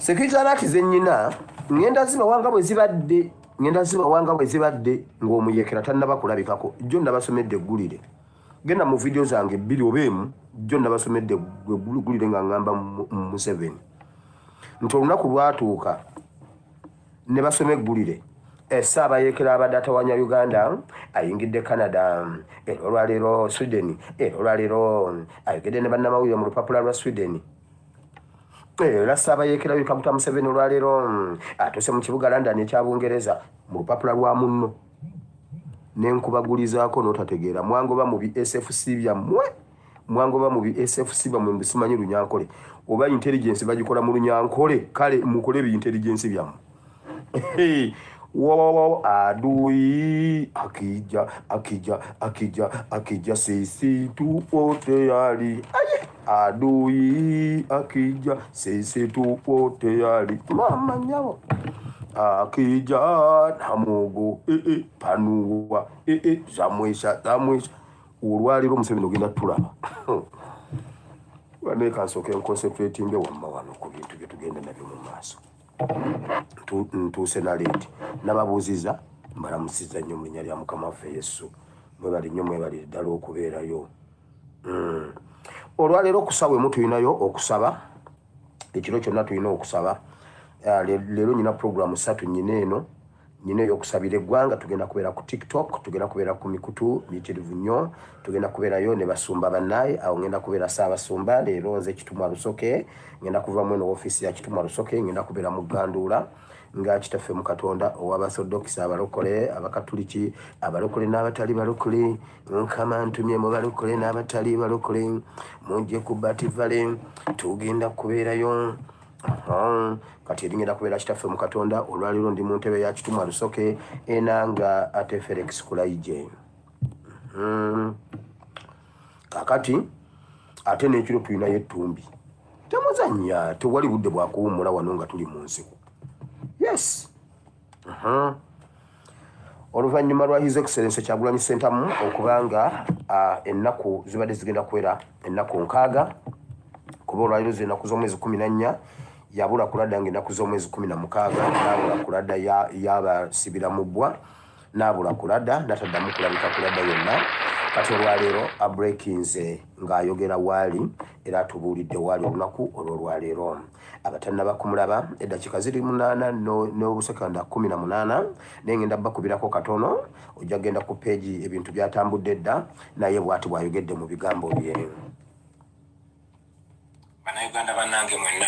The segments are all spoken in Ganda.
Security alert zennyina ngenda ziba wanga bwe zibadde ng'omuyekera tannaba kulabikako jjo nabasomedde eggulire genda mu video zange 2 oba emu jjo nabasomedde eggulire nga ngamba mu 7 nti olunaku lwatuuka ne basoma eggulire Ssaabayeekera abadde atawanya Uganda ayingidde Canada olwaleero Sweden olwaleero ayogedde ne bannamawulire mu lupapula lwa Sweden era Ssaabayeekera Kaguta Museveni olwaleero atuuse mu kibuga London ekya Bungereza mu lupapula lwa munno n'enkubagulizaako n'otategeera mwangoba mu SFC byammwe mwangoba mu SFC byammwe mbisimanyi Lunyankole oba intelligence bagikola mu Lunyankole kale mukole intelligence byammwe Wow, adui akija sisi tupote ali adui akija sisi tupote ali mama nyabo akija namugo panuwa zamwesha olwaliro Museveni ogenda tulaba wane kansoke concentrating wamma wano ku bintu bye tugenda nabyo mu maaso ntuuse naleeti nababuuziza mbalamusiza nnyo mu linnya lya Mukama waffe Yesu mwebali nnyo mwebali ddala okubeerayo olwaleero okusaba emu tulinayo okusaba ekiro kyonna tulina okusaba leero nyina programu 3 nyina ey'okusabira eggwanga tugenda kubeera ku TikTok tugenda kubeera ku mikutu mikirivu nnyo tugenda kubeerayo ne basumba bannaye awo ngenda kubeera Ssaabasumba leero nze Kitumwa Lusoke ngenda kuva mu eno ofiisi ya Kitumwa Lusoke ngenda kubeera mu Gandula nga kitaffe mu Katonda ow'Abasodokisi abalokole Abakatuliki abalokole n'abatali balokole Mukama ntumye mu balokole n'abatali balokole mujje ku Bativale tugenda kubeerayo kati eringira kubeera kitaffe mu Katonda olwaliro ndi mu ntebe ya Kitumwa Lusoke enanga ate Felix Kulaije kakati ate n'ekiro tulinayo ettumbi temuzannya tewali budde bwakuwummula wano nga tuli mu nsiko yes oluvannyuma lwa His Excellency Kyagulanyi Ssentamu okubanga ennaku zibadde zigenda kubeera ennaku 6 kuba olwaliro z'ennaku z'omwezi 14 yabula kuladda ng'ennaku z'omwezi 16 n'abula kuladda yabasibira mu bbwa n'abula kuladda nataddamu kulabika kuladda yonna kati olwaleero abreakinze ng'ayogera waali era atubuulidde waali olunaku olw'olwaleero abatannaba kumulaba eddakiika ziri 8 n'obusekanda 18 naye ngenda bakubirako katono ojja genda ku peegi ebintu byatambudde dda naye bw'ati bw'ayogedde mu bigambo bye. Bannayuganda bannange mwenna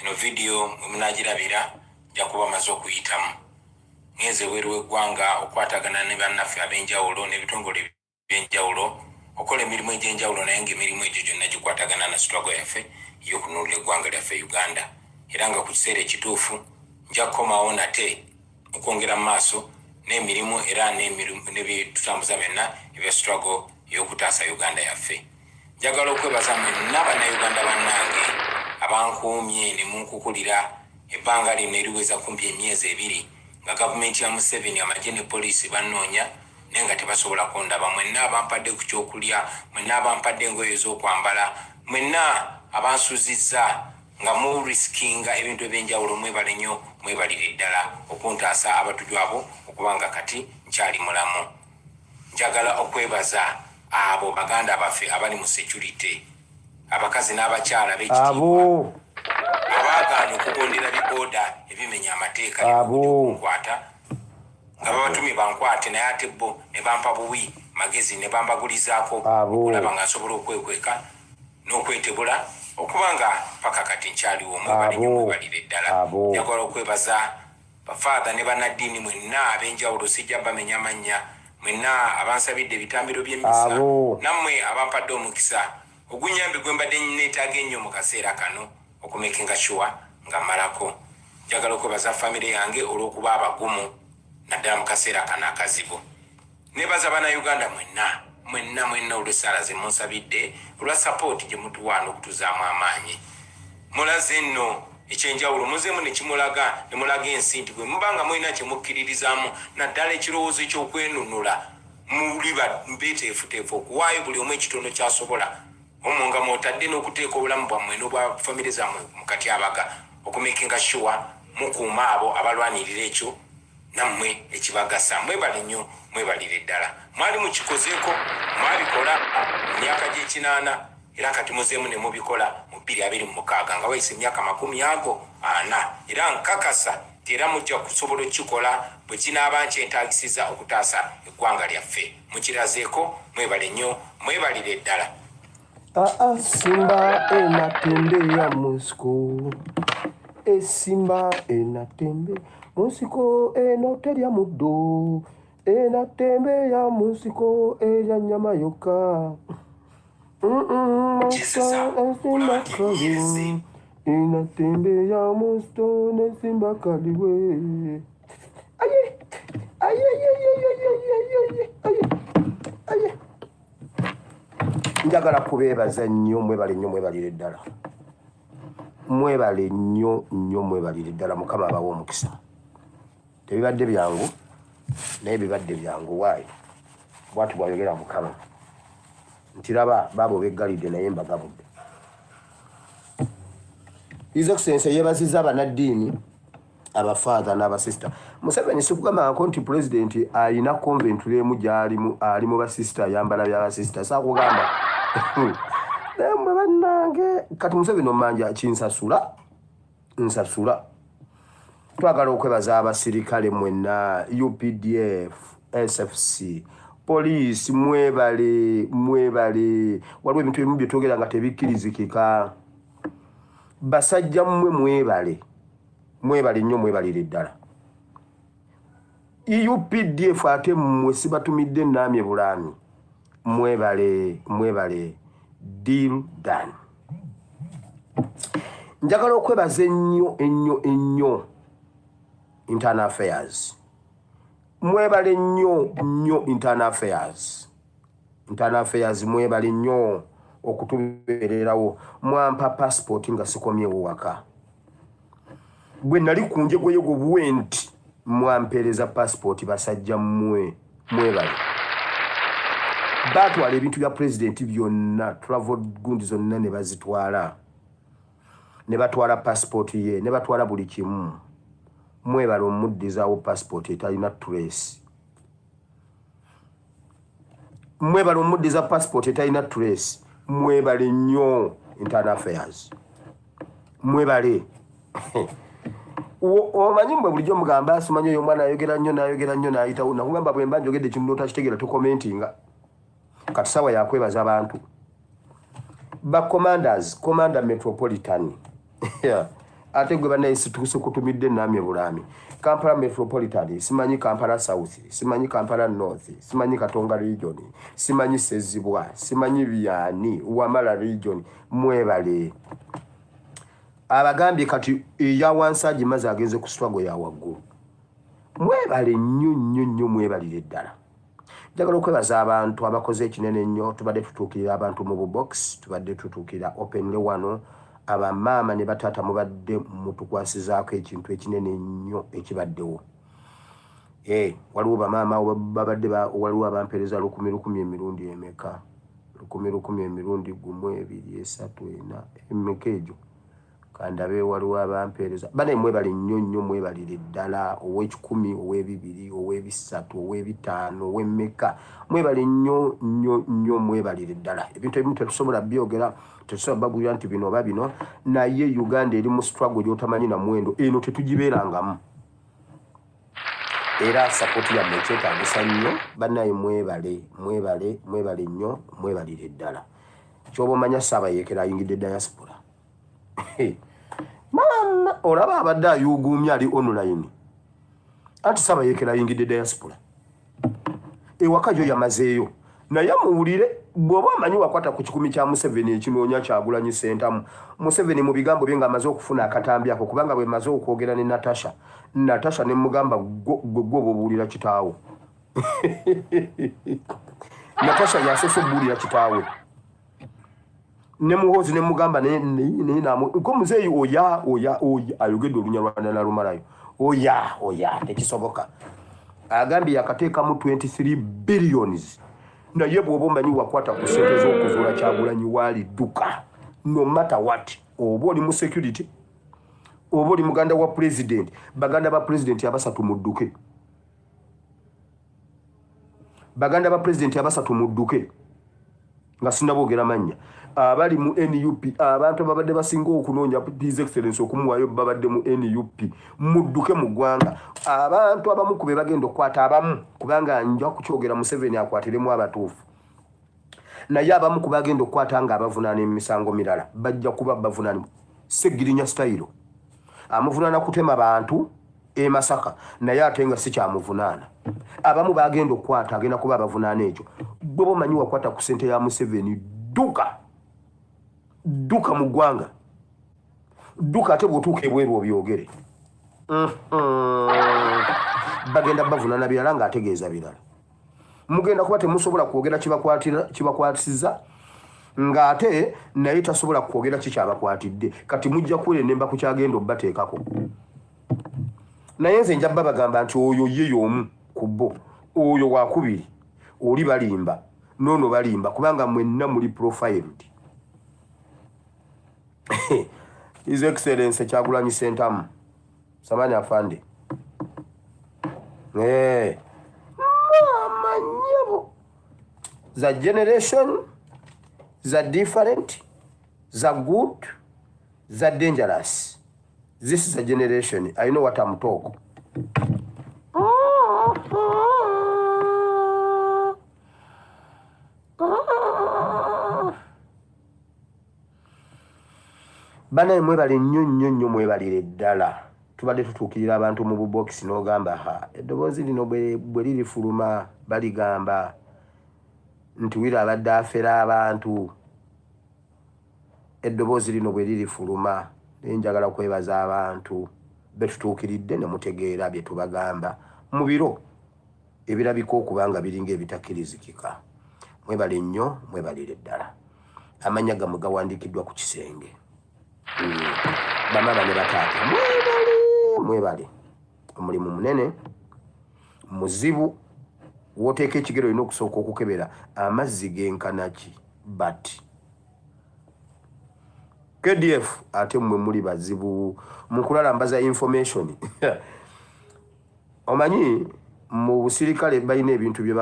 eno video mwemunagirabira nja kuba maze okuyitamu ngenze weeru w'eggwanga okwatagana ne bannaffe ab'enjawulo n'ebitongole by'enjawulo okola emirimu egy'enjawulo naye ng'emirimu egyo gyonna gikwatagana na struggle yaffe y'okunuulira eggwanga lyaffe Uganda era nga ku kiseera ekituufu nja kukomawo nate okwongera mu maaso n'emirimu era n'ebitutambuza byonna ebya struggle y'okutaasa Uganda yaffe. Njagala okwebaza mwenna bannayuganda bannange abankuumye ne munkukulira ebbanga lino eriweza kumpi emyezi 2 nga gavumenti ya Museveni amagye ne poliisi bannoonya naye nga tebasobola kundaba. Mwenna abampadde ku kyokulya, mwenna abampadde engoye ez'okwambala, mwenna abansuzizza nga mu riskinga ebintu eby'enjawulo mwebale nnyo mwebalire ddala okuntaasa abatujwabo okubanga kati nkyali mulamu. Njagala okwebaza abo baganda baffe abali mu security abakazi n'abakyala b'ekitiibwa abaagaanye okugondera bibooda ebimenya amateeka n'okunkwata nga babatumye bankwate naye ate bo ne bampa buwi magezi ne bambagulizaako okulaba nga nsobola okwekweka n'okwetebula okubanga paka kati nkyaliwo mwebalire ddala. Njagala okwebaza bafaatha ne bannaddiini mwenna ab'enjawulo sijja bamenya amannya mwenna abansabidde ebitambiro by'emisa nammwe abampadde omukisa ogunyambi gwe mbadde neetaaga ennyo mu kaseera kano okumekinga sure nga mmalako. Njagala okwebaza famire yange olw'okuba abagumu naddala mu kaseera kano akazibu. Neebaza bannayuganda mwenna olw'essaala ze munsabidde olwa sapooti gye mutuwa n'okutuzaamu amaanyi. Mulaze nno ekyenjawulo muzeemu ne kimulaga ne mulaga ensi nti bwe mubanga mulina kye mukkiririzaamu naddala ekirowoozo eky'okwenunula muli beeteefuteefu okuwaayo buli omu ekitono ky'asobola omwo nga mwotadde n'okuteeka obulamu bwammwe n'obwa famire zammwe mu katyabaga okumakinga sure mukuuma abo abalwanirira ekyo nammwe ekibagasa. Mwebale nnyo, mwebalire ddala. Mwali mukikozeeko, mwabikola mu myaka gy'ekinaana era kati muzeemu ne mubikola mu 2026 nga wayise emyaka 40 era nkakasa era mujja kusobola okukikola bwe kinaaba nkyentaagisiza okutaasa eggwanga lyaffe. Mukirazeeko, mwebale nnyo, mwebalire ddala. Simba enatembea musiko, Simba enatembe musiko enoterya muddo, enatembea musiko erya nyama yokka. Simba kali enatembea musito ne simba kaliwe. Aye aye aye aye aye. Njagala kubeebaza nnyo, mwebale nnyo, mwebalire ddala. Mwebale nnyo nnyo, mwebalire ddala. Mukama abawa omukisa. Tebibadde byangu naye bibadde byangu. Waayi bwatu bwayogera Mukama nti laba baabo beggalidde naye mbagabudde. His Excellency yeebazizza abannaddiini, abafaatha n'abasisita. Museveni sikugamba nti pulezidenti alina konventule emu gy'alimu ali mu basisita ayambala by'abasisita. Saakugamba naye mmwe bannange kati Museveni omanja kinsasula nsasula. Twagala okwebaza abasirikale mwenna, UPDF, SFC, poliisi, mwebale. Waliwo ebintu ebimu bye twogera nga tebikkirizikika. Basajja mmwe mwebale nnyo, mwebalire ddala. UPDF ate mmwe sibatumidde nnaamye bulaami. Mwebale. Deal done. Njagala okwebaza ennyo internal affairs. Mwebale nnyo internal affairs. Mwebale nnyo okutubeererawo. Mwampa passport nga sikomyewo waka. Bwe nali ku njego yo bwenti mwampeereza passport basajja mwebale. Batwala ebintu bya president byonna, travel goods zonna ne bazitwala. Ne batwala passport ye, ne batwala buli kimu. Mwebale omuddizaawo passport etalina trace. Mwebale nnyo internal affairs. Mwebale. Omanyi mwe bulijjo mugamba asimanyi oyo omwana ayogera nnyo n'ayitawo. Nakugamba bwe mba njogedde kintu otakitegeera tukomentinga. Kati sawa yakwebaza abantu. Commanders, Commander Metropolitan. Ate gwe banaye situuse kutumidde nnaamye bulaami. Kampala Metropolitan, simanyi Kampala South, simanyi Kampala North, simanyi Katonga Region, simanyi Sezibwa, simanyi Byani, Wamala Region. Mwebale. Abagambye kati eya wansi agimaze agenze ku struggle ya waggulu. Mwebale nnyo, mwebalire ddala. Njagala okwebaza abantu abakoze ekinene nnyo. Tubadde tutuukirira abantu mu box, tubadde tutuukirira openly wano. Abamaama ne bataata mubadde mutukwasizaako ekintu ekinene nnyo ekibaddewo. Waliwo bamaama babadde waliwo abampeereza 10,000 emirundi emeka. 10,000 emirundi 1, 2, 3, 4 emeka egyo. Kandabe waliwo abampeereza. Bane mwebale nnyo, mwebalire ddala. Ow'ekikumi, ow'ebibiri, ow'ebisatu, ow'ebitaano, ow'emmeka. Mwebale nnyo, mwebalire ddala. Ebintu ebimu tetusobola byogera, tetusobola bagulira nti bino oba bino. Naye Uganda eri mu struggle gy'otamanyi na mwendo. Eno tetugibeerangamu. Era sapoti yammwe ekyetaagisa nnyo. Bannaye mwebale nnyo, mwebalire ddala. Kyoba omanya Ssaabayeekera ayingidde diaspora. Mama olaba abadde ayuguumya ali online. Anti Ssaabayeekera ayingidde diaspora. Ewaka gyo yamazeeyo. Naye muwulire bw'oba amanyi wakwata ku kikumi kya Museveni ekinoonya Kyagulanyi Ssentamu. Museveni mu bigambo bye ng'amaze okufuna akatambi ako kubanga bwe maze okwogera ne Natasha ne mugamba gwe obuulira kitaawo. Natasha yasoose obuulira kitaawe. Ne muhozi ne mugamba ne namu ko muzeeyi oya ayogedde Olunyarwanda na Lumalayo. Oya tekisoboka. Agambye yakateeka mu 23 billions. Naye bw'oba omanyi wakwata ku ssente z'okuzuula Kyagulanyi waali dduka. No matter what. Oba oli mu security, oba oli muganda wa president baganda ba president abasatu mudduke baganda ba president abasatu mudduke nga sinabogera manya abali mu NUP abantu babadde basinga okunoonya His Excellency okumuwayo babadde mu NUP mudduke mu ggwanga abantu abamu kube bagenda okwata abamu kubanga nja kukyogera Museveni akwatiremu abatuufu naye abamu ku bagenda okwata nga abavunaana emisango mirala bajja kuba bavunaana Segirinya style amuvunaana kutema bantu Masaka naye ate nga si kyamuvunaana abamu bagenda okwata agenda kuba abavunaana ekyo bwe bomanyi wakwata ku ssente ya Museveni duka mu ggwanga duka ate bw'otuuka ebweru obyogere bagenda bavunaana birala ng'ategeeza birala mugenda kuba temusobola kwogera kibakwatisiza ng'ate naye tasobola kwogera kikyabakwatidde kati mujja kuwerenemba ku kyagenda obbateekako naye nze njabba bagamba nti oyo ye y'omu ku bo oyo wakubiri oli balimba noono balimba kubanga mwenna muli profiled His Excellency Kyagulanyi Ssentamu Samanya Afande manyabo za generation za different za good za dangerous. This is a generation. I know what I'm talking. Bana mwebale nnyo mwebalire ddala. Tubadde tutuukirira abantu mu bubox n'ogamba eddoboozi lino bwe lirifuluma baligamba nti wira abadde afera abantu. Eddoboozi lino bwe lirifuluma njagala kwebaza abantu betutuukiridde ne mutegeera bye tubagamba mu biro ebirabika okubanga biringa ebitakkirizikika. Mwebale nnyo mwebalire ddala. Amanya gammwe gawandiikiddwa ku kisenge. Bamaba ne bataata mwebale omulimu munene muzibu woteeka ekigero olina okusooka okukebera amazzi genkanaki bati KDF ate mmwe muli bazibu mukulalambaza information omanyi mu busirikale balina ebintu bye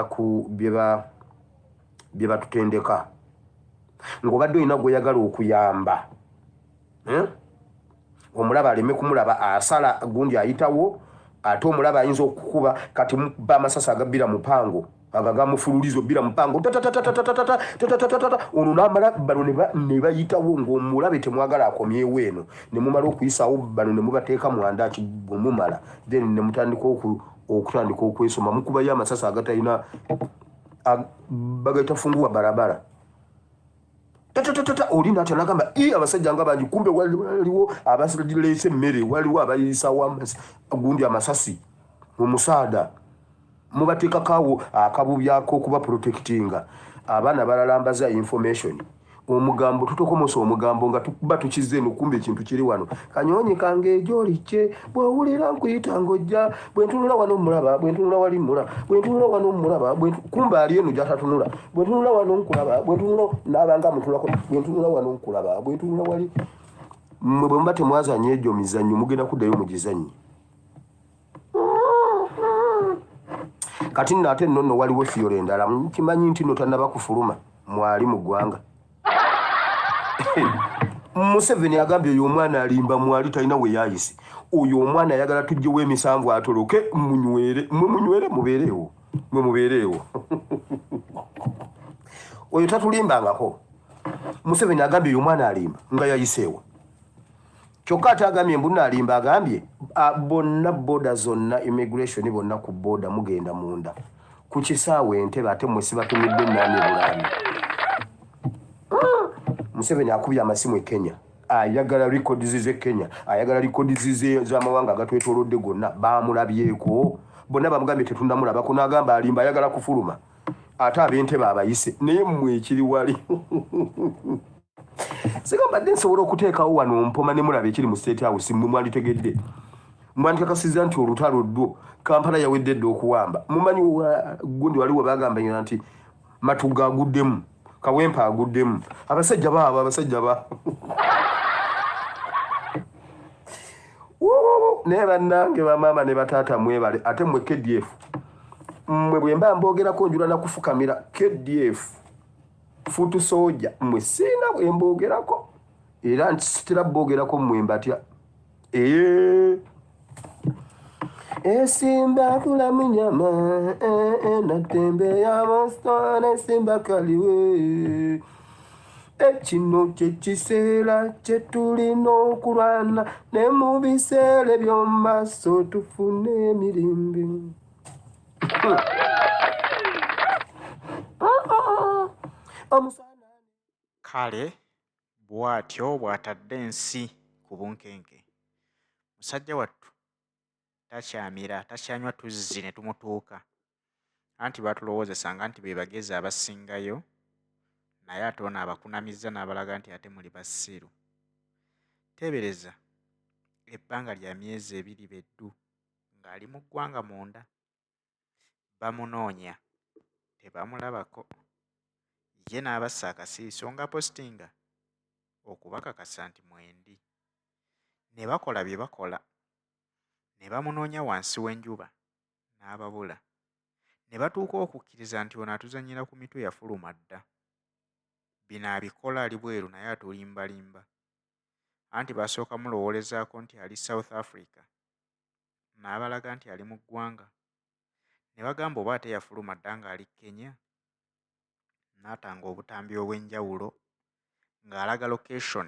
batutendeka ng'obadde olina gw'oyagala okuyamba omulaba aleme kumulaba asala gundi ayitawo ate omulaba ayinza okukuba kati bamasasa agabbira mupango agagamufululizo bbira mupango ono n'amala bano ne bayitawo ng'omulabe temwagala akomyewo eno ne mumala okuyisawo bano ne mubateeka mwandaki bwe mumala then ne mutandika okutandika okwesoma mukubayo amasasa agatalina bagayita funguwa barabara oli nati anagamba abasajja nga bangi kumbe waliwo abasileese emmere waliwo abayisawo gundi amasasi mu musaada mubateekako akabubyako okuba protectinga abaana balalambaza information omugambo tutokomosa omugambo nga tuba tukize eno kumbe ekintu kiri wano kanyonyi kange ejolikye bwewulira nkuyita ng'ojja bwentunula wano mulaba bwentunula wali mulaba bwentunula wano mulaba kumbe ali eno gyatatunula bwentunula wano nkulaba bwentunula n'abanga mutulako bwentunula wano nkulaba bwentunula wali mmwe bwe muba temwazanya egyo mizannyo mugenda kuddayo mugizannyi kati nno ate nno waliwo efiyolo endala kimanyi nti nno tannaba kufuluma mwali mu ggwanga Museveni agambye oyo omwana alimba mwali talina we yayise oyo omwana ayagala tujjewo emisanvu atoloke munywere mubeereewo oyo tatulimbangako Museveni agambye oyo omwana alimba nga yayiseewo kyokka ate agambye mbuna alimba agambye bonna boda zonna immigration bonna ku boda mugenda munda ku kisaawe Entebbe ate mwe sibatumidde nnaani Bulaami. Museveni akubye amasimu e Kenya ayagala records ze Kenya ayagala records z'amawanga agatwetoolodde gonna baamulabyeko bonna bamugambye tetundamulabako n'agamba alimba ayagala kufuluma ate ab'Entebbe abayise naye mmwe ekiri wali sigambadde nsobola okuteekawo wano mpoma ne mulaba ekiri mu State House mmwe mwalitegedde mwandikakasiza nti olutalo ddwo Kampala yawedde dde okuwamba mumanyi gundi waliwo bagamba nti Matuga aguddemu Kawempa aguddemu abasajja ba naye bannange bamaama ne bataata mwebale ate mmwe KDF mmwe bwe mba mbogerako njula nakufukamira KDF futu soja mmwe sina bwe mbogerako era nsitira bbogerako mmwe mbatya esimba kulamu nyama natembe ya monstone simba kaliwe ekino kyekiseera kye tulina okulwana ne mu biseera eby'omu maaso tufune emirembe. Kale bw'atyo bw'atadde ensi ku bunkenke. Musajja wattu takyamira takyanywa tuzzi ne tumutuuka anti batulowoozesanga nti be bagezi abasingayo naye ate ono abakunamizza n'abalaga nti ate muli basiru. Teebereza ebbanga lya myezi 2 beddu ng'ali mu ggwanga munda. Bamunoonya tebamulabako. Ye n'abassa akasiiso nga postinga okubakakasa nti mwendi. Ne bakola bye bakola. Ne bamunoonya wansi w'enjuba n'ababula. Ne batuuka okukkiriza nti ono atuzannyira ku mitwe yafuluma dda. Bino abikola ali bweru naye atulimbalimba. Anti basooka mulowoolezaako nti ali South Africa. N'abalaga nti ali mu ggwanga. Ne bagamba oba ate yafuluma dda ng'ali Kenya. N'atanga obutambi obw'enjawulo ng'alaga location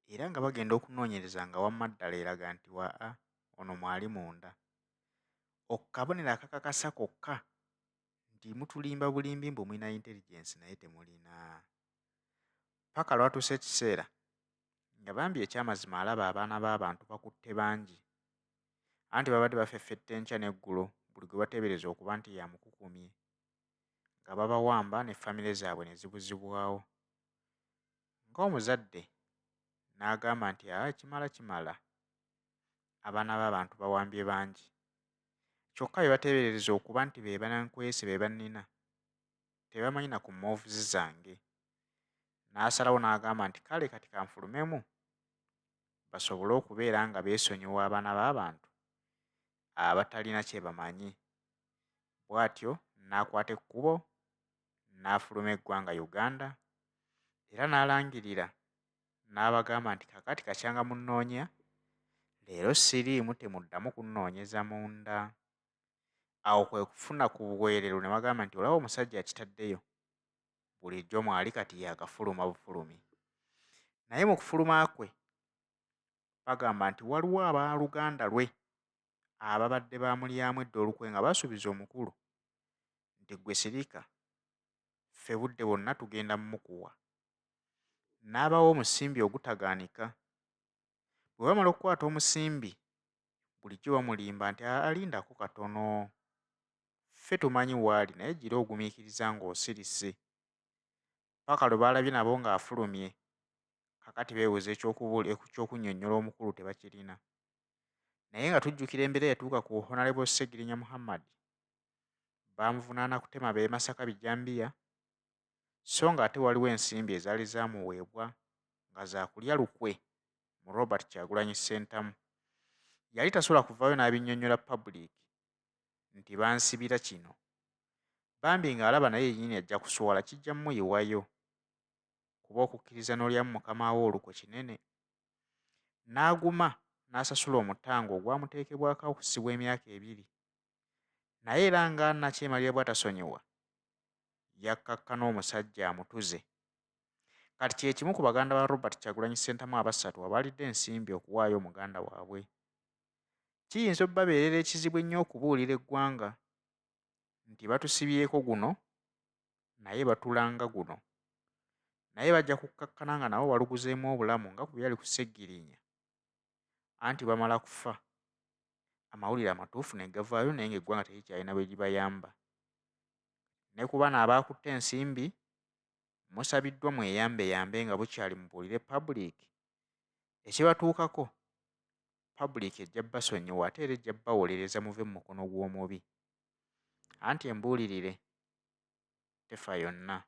era nga bagenda okunoonyereza nga wamma ddala eraga nti waa ono mwali munda. Okukabonero akakakasa kokka nti mutulimba bulimbi mbu mulina intelligence naye temulina. Paka lwatuuse ekiseera nga bambi ekyamazima alaba abaana b'abantu bakutte bangi anti babadde bafeffetta enkya n'eggulo buli gwe bateebereza okuba nti yamukukumye nga babawamba ne famire zaabwe ne zibuzibwawo. Ng'omuzadde n'agamba nti kimala abaana b'abantu bawambye bangi kyokka bye bateebereza okuba nti be banankwese be bannina tebamanyi na ku moovuzi zange. N'asalawo n'agamba nti kale kati kanfulumemu basobole okubeera nga beesonyiwa abaana b'abantu abatalina kye bamanyi. Bw'atyo n'akwata ekkubo n'afuluma eggwanga Uganda era n'alangirira n'abagamba nti kakati kakyanga munnoonya leero siriimu temuddamu kunnoonyeza munda. Awo kwe kufuna ku bwereero ne bagamba nti olaba omusajja akitaddeyo bulijjo mwali kati yakafuluma bufulumi. Naye mu kufuluma kwe bagamba nti waliwo abaluganda lwe ababadde bamulyamu edda olukwe nga basuubiza omukulu nti ggwe sirika ffe budde bwonna tugenda mmukuwa. N'abawo omusimbi ogutagaanika. Bwe bamala okukwata omusimbi bulijjo bamulimba nti alindako katono ffe tumanyi waali naye gira ogumiikiriza ng'osirise. Paka lwe baalabye nabo ng'afulumye kakati beebuuza ekyokunnyonnyola omukulu tebakirina. Naye nga tujjukira embeera yatuuka ku Honorable Ssegirinya Muhammad baamuvunaana kutema b'e Masaka Bijambiya so nga ate waliwo ensimbi ezaali zaamuweebwa nga zaakulya lukwe mu Robert Kyagulanyi Ssentamu. Yali tasobola kuvaayo n'abinnyonnyola public nti bansibira kino. Bambi ng'alaba naye yennyini ajja kuswala kijja mmuyiwayo kuba okukkiriza n'olyamu mukama we olukwe kinene. N'aguma n'asasula omutango ogwamuteekebwako okusibwa emyaka 2. Naye era nga Nakyemalira bw'atasonyiwa yakkakkana omusajja amutuze. Kati kye kimu ku baganda ba Robert Kyagulanyi Ssentamu 3 abaalidde ensimbi okuwaayo omuganda waabwe. Kiyinza obbabeerera ekizibu ennyo okubuulira eggwanga nti batusibyeko guno naye batulanga guno. Naye bajja kukkakkana nga nabo baluguzeemu obulamu nga ku byali ku Sseggirinya anti bamala kufa. Amawulire amatuufu ne gavaayo naye ng'eggwanga terikyalina bwe libayamba. Ne ku bano abaakutte ensimbi musabiddwa mweyambeyambe nga bukyali mubuulire public. Ekibatuukako public ejja basonyiwa ate era ejja bawolereza muve mu mukono gw'omubi. Anti embuulirire tefa yonna.